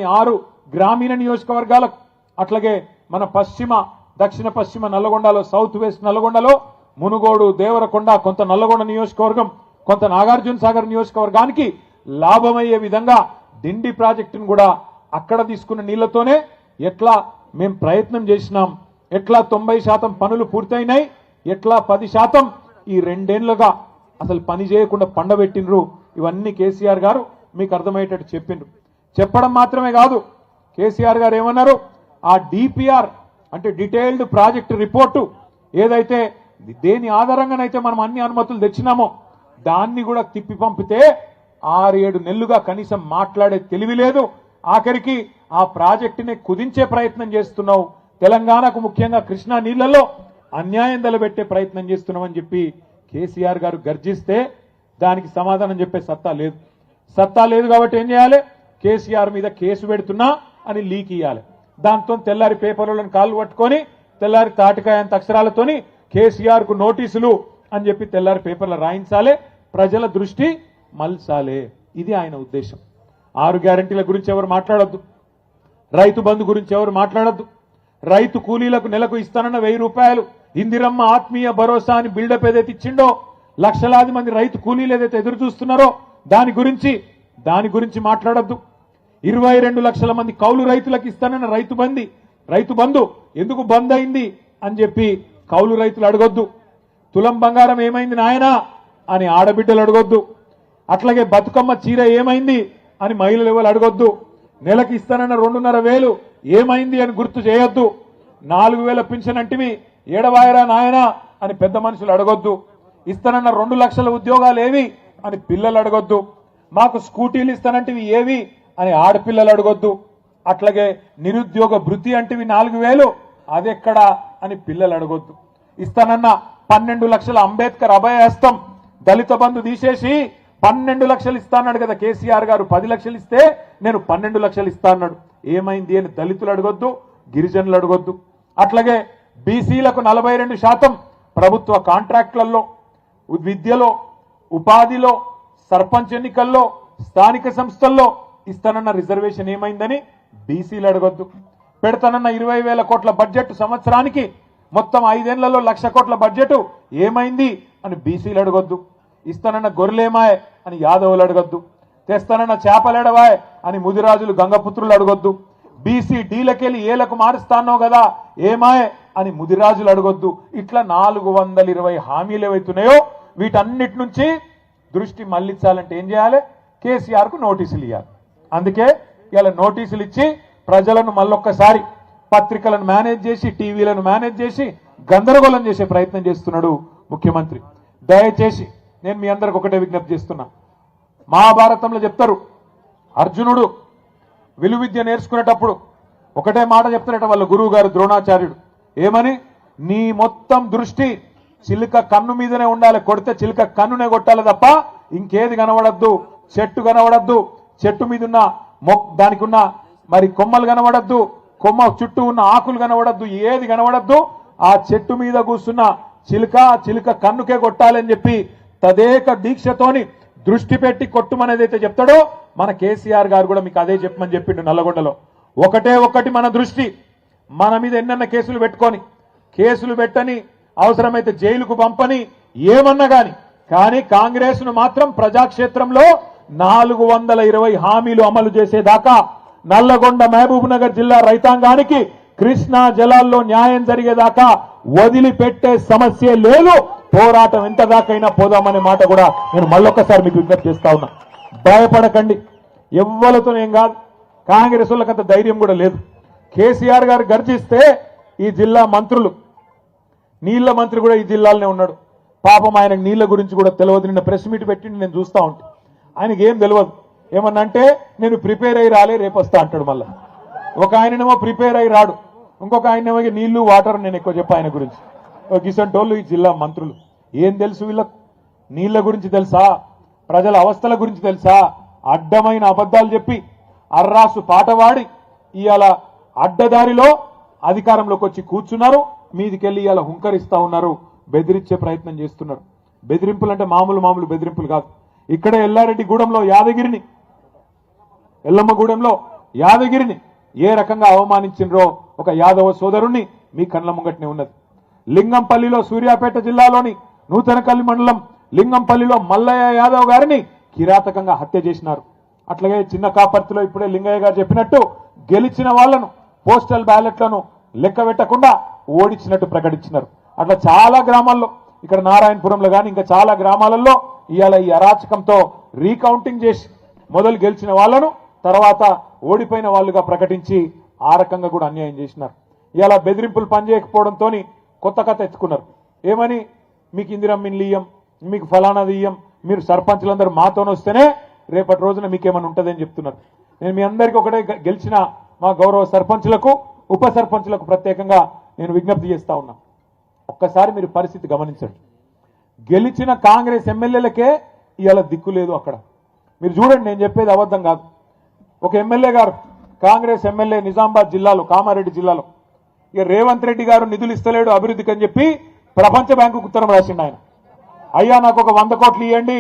6 గ్రామీణ నియోజకవర్గాలకు అట్లాగే మన దక్షిణ పశ్చిమ నల్లగొండలో సౌత్ వెస్ట్ నల్లగొండలో మునుగోడు దేవరకొండ కొంత నల్లగొండ నియోజకవర్గం కొంత నాగార్జున సాగర్ నియోజకవర్గానికి లాభమయ్యే విధంగా దిండి ప్రాజెక్టును కూడా అక్కడ తీసుకున్న నీళ్లతోనే ఎట్లా మేము ప్రయత్నం చేసినాం, ఎట్లా 90% పనులు పూర్తయినాయి, ఎట్లా 10% ఈ 2 ఏళ్లుగా అసలు పని చేయకుండా పండబెట్టినరు. ఇవన్నీ కేసీఆర్ గారు మీకు అర్థమయ్యేటట్టు చెప్పిండ్రు. చెప్పడం మాత్రమే కాదు, కేసీఆర్ గారు ఏమన్నారు, ఆ డిపిఆర్ అంటే డీటెయిల్డ్ ప్రాజెక్ట్ రిపోర్టు ఏదైతే దేని ఆధారంగానైతే మనం అన్ని అనుమతులు తెచ్చినామో దాన్ని కూడా తిప్పి పంపితే 6-7 నెలలుగా కనీసం మాట్లాడే తెలివి లేదు. ఆఖరికి ఆ ప్రాజెక్టుని కుదించే ప్రయత్నం చేస్తున్నావు, తెలంగాణకు ముఖ్యంగా కృష్ణా నీళ్లలో అన్యాయం తలబెట్టే ప్రయత్నం చేస్తున్నామని చెప్పి కేసీఆర్ గారు గర్జిస్తే దానికి సమాధానం చెప్పే సత్తా లేదు కాబట్టి ఏం చేయాలి, కేసీఆర్ మీద కేసు పెడుతున్నా అని లీక్ ఇవ్వాలి. దాంతో తెల్లారి పేపర్లను కాళ్ళు పట్టుకొని తెల్లారి తాటికాయంత అక్షరాలతోని కేసీఆర్ కు నోటీసులు అని చెప్పి తెల్లారి పేపర్లు రాయించాలి, ప్రజల దృష్టి మల్చాలే. ఇది ఆయన ఉద్దేశం. 6 గ్యారెంటీల గురించి ఎవరు మాట్లాడొద్దు, రైతు బంధు గురించి ఎవరు మాట్లాడొద్దు, రైతు కూలీలకు నెలకు ఇస్తానన్న 1000 రూపాయలు ఇందిరమ్మ ఆత్మీయ భరోసా అని బిల్డప్ ఏదైతే ఇచ్చిండో, లక్షలాది మంది రైతు కూలీలు ఏదైతే ఎదురు చూస్తున్నారో దాని గురించి మాట్లాడొద్దు. 22 లక్షల మంది కౌలు రైతులకు ఇస్తానన్న రైతు బంధు ఎందుకు బంద్ అయింది అని చెప్పి కౌలు రైతులు అడగొద్దు. తులం బంగారం ఏమైంది నాయనా అని ఆడబిడ్డలు అడగొద్దు. అట్లాగే బతుకమ్మ చీర ఏమైంది అని మహిళలు ఎవరు అడగొద్దు. నెలకి ఇస్తానన్న 2,500 ఏమైంది అని గుర్తు చేయొద్దు. 4,000 పింఛన్ అంటివి ఏడవాయరా నాయనా అని పెద్ద మనుషులు అడగొద్దు. ఇస్తానన్న 2 లక్షల ఉద్యోగాలు ఏవి అని పిల్లలు అడగొద్దు. మాకు స్కూటీలు ఇస్తానంటివి ఏవి అని ఆడపిల్లలు అడగొద్దు. అట్లాగే నిరుద్యోగ భృతి అంటివి 4,000 అదెక్కడా అని పిల్లలు అడగొద్దు. ఇస్తానన్న 12 లక్షల అంబేద్కర్ అభయహస్తం దళిత బంధు తీసేసి 12 లక్షలు ఇస్తా అన్నాడు కదా కేసీఆర్ గారు. 10 లక్షలు ఇస్తే నేను 12 లక్షలు ఇస్తా అన్నాడు. ఏమైంది అని దళితులు అడగొద్దు, గిరిజనులు అడగొద్దు. అట్లాగే బీసీలకు 42% ప్రభుత్వ కాంట్రాక్టులలో, విద్యలో, ఉపాధిలో, సర్పంచ్ ఎన్నికల్లో, స్థానిక సంస్థల్లో ఇస్తానన్న రిజర్వేషన్ ఏమైందని బీసీలు అడగొద్దు. పెడతానన్న 20,000 కోట్ల బడ్జెట్ సంవత్సరానికి మొత్తం 5 ఏళ్లలో 1,00,000 కోట్ల బడ్జెట్ ఏమైంది అని బీసీలు అడగొద్దు. ఇస్తానన్న గొర్రెలేమాయ్ అని యాదవులు అడగొద్దు. తెస్తానన్న చేపలేడవాయ్ అని ముదిరాజులు గంగపుత్రులు అడగొద్దు. బీసీ డీలకెళ్ళి ఏలకు మారుస్తానో కదా ఏమాయ్ అని ముదిరాజులు అడగొద్దు. ఇట్లా 420 హామీలు ఏవైతున్నాయో వీటన్నిటి నుంచి దృష్టి మళ్లించాలంటే ఏం చేయాలి, కేసీఆర్ కు నోటీసులు ఇవ్వాలి. అందుకే ఇలా నోటీసులు ఇచ్చి ప్రజలను మళ్ళొక్కసారి పత్రికలను మేనేజ్ చేసి టీవీలను మేనేజ్ చేసి గందరగోళం చేసే ప్రయత్నం చేస్తున్నాడు ముఖ్యమంత్రి. దయచేసి నేను మీ అందరికి ఒకటే విజ్ఞప్తి చేస్తున్నా. మహాభారతంలో చెప్తారు, అర్జునుడు విలువిద్య నేర్చుకునేటప్పుడు ఒకటే మాట చెప్తారట వాళ్ళ గురువు గారు ద్రోణాచార్యుడు. ఏమని, నీ మొత్తం దృష్టి చిలుక కన్ను మీదనే ఉండాలి, కొడితే చిలుక కన్నునే కొట్టాలి తప్ప ఇంకేది కనబడద్దు. చెట్టు కనబడద్దు, చెట్టు మీద ఉన్న దానికి ఉన్న మరి కొమ్మలు కనబడద్దు, కొమ్మ చుట్టూ ఉన్న ఆకులు కనబడద్దు, ఏది కనబడద్దు. ఆ చెట్టు మీద కూర్చున్న చిలుక కన్నుకే కొట్టాలని చెప్పి తదేక దీక్షతోని దృష్టి పెట్టి కొట్టుమనేదైతే చెప్తాడో మన కేసీఆర్ గారు కూడా మీకు అదే చెప్పమని చెప్పిండు నల్లగొండలో. ఒకటి మన దృష్టి, మన మీద ఎన్నెన్న కేసులు పెట్టుకొని కేసులు పెట్టని అవసరమైతే జైలుకు పంపని ఏమన్నా కానీ కాంగ్రెస్ ను మాత్రం ప్రజాక్షేత్రంలో 420 హామీలు అమలు చేసేదాకా నల్లగొండ మహబూబ్ నగర్ జిల్లా రైతాంగానికి కృష్ణా జలాల్లో న్యాయం జరిగేదాకా వదిలిపెట్టే సమస్య లేదు. పోరాటం ఎంత దాకైనా పోదామనే మాట కూడా నేను మళ్ళొక్కసారి మీకు విజ్ఞప్తి చేస్తా ఉన్నా. భయపడకండి, ఎవ్వలతోనేం కాదు. కాంగ్రెస్ వాళ్ళకి అంత ధైర్యం కూడా లేదు. కేసీఆర్ గారు గర్జిస్తే ఈ జిల్లా మంత్రులు, నీళ్ల మంత్రి కూడా ఈ జిల్లాలోనే ఉన్నాడు. పాపం ఆయనకు నీళ్ల గురించి కూడా తెలియదు. నిన్న ప్రెస్ మీట్ పెట్టి నేను చూస్తా ఉంటే ఆయనకి ఏం తెలియదు. ఏమన్నంటే నేను ప్రిపేర్ అయ్యి రాలే రేపు వస్తా అంటాడు. మళ్ళా ఒక ఆయననేమో ప్రిపేర్ అయ్యి రాడు, ఇంకొక ఆయనేమో నీళ్లు వాటర్ నేను ఎక్కువ చెప్పా ఆయన గురించి. గిసంటోళ్ళు ఈ జిల్లా మంత్రులు ఏం తెలుసు వీళ్ళకు? నీళ్ల గురించి తెలుసా? ప్రజల అవస్థల గురించి తెలుసా? అడ్డమైన అబద్ధాలు చెప్పి అర్రాసు పాటవాడి ఇవాళ అడ్డదారిలో అధికారంలోకి వచ్చి కూర్చున్నారు. మీదికెళ్ళి ఇవాళ హుంకరిస్తా ఉన్నారు, బెదిరించే ప్రయత్నం చేస్తున్నారు. బెదిరింపులు అంటే మామూలు బెదిరింపులు కాదు. ఇక్కడ ఎల్లారెడ్డి గూడెంలో యాదగిరిని, ఎల్లమ్మగూడెంలో యాదగిరిని ఏ రకంగా అవమానించినరో ఒక యాదవ సోదరుణ్ణి మీ కళ్ళ ముంగట్నే ఉన్నది. లింగంపల్లిలో సూర్యాపేట జిల్లాలోని నూతనకల్లి మండలం లింగంపల్లిలో మల్లయ్య యాదవ్ గారిని కిరాతకంగా హత్య చేసినారు. అట్లాగే చిన్న కాపర్తిలో ఇప్పుడే లింగయ్య గారు చెప్పినట్టు గెలిచిన వాళ్లను పోస్టల్ బ్యాలెట్లను లెక్క పెట్టకుండా ఓడించినట్టు ప్రకటించినారు. అట్లా చాలా గ్రామాల్లో, ఇక్కడ నారాయణపురంలో కానీ ఇంకా చాలా గ్రామాలలో ఇవాళ ఈ అరాచకంతో రీకౌంటింగ్ చేసి మొదలు గెలిచిన వాళ్లను తర్వాత ఓడిపోయిన వాళ్ళుగా ప్రకటించి ఆ రకంగా కూడా అన్యాయం చేసినారు. ఇవాళ బెదిరింపులు పనిచేయకపోవడంతో కొత్త కథ ఎత్తుకున్నారు. ఏమని, మీకు ఇందిరమ్మిన్లు ఇయ్యం, మీకు ఫలానాది ఇయ్యం, మీరు సర్పంచులందరూ మాతోనే వస్తేనే రేపటి రోజున మీకేమైనా ఉంటుందని చెప్తున్నారు. నేను మీ అందరికీ ఒకటే గెలిచిన మా గౌరవ సర్పంచులకు ఉప సర్పంచులకు ప్రత్యేకంగా నేను విజ్ఞప్తి చేస్తా ఉన్నా. ఒక్కసారి మీరు పరిస్థితి గమనించండి. గెలిచిన కాంగ్రెస్ ఎమ్మెల్యేలకే ఇవాళ దిక్కు లేదు. అక్కడ మీరు చూడండి, నేను చెప్పేది అబద్ధం కాదు. ఒక ఎమ్మెల్యే గారు, కాంగ్రెస్ ఎమ్మెల్యే నిజామాబాద్ జిల్లాలో, కామారెడ్డి జిల్లాలో, ఇక రేవంత్ రెడ్డి గారు నిధులు ఇస్తలేడు అభివృద్ధికి అని చెప్పి ప్రపంచ బ్యాంకుకు ఉత్తరం రాసిండు. ఆయన, అయ్యా నాకు ఒక 100 కోట్లు ఇవ్వండి,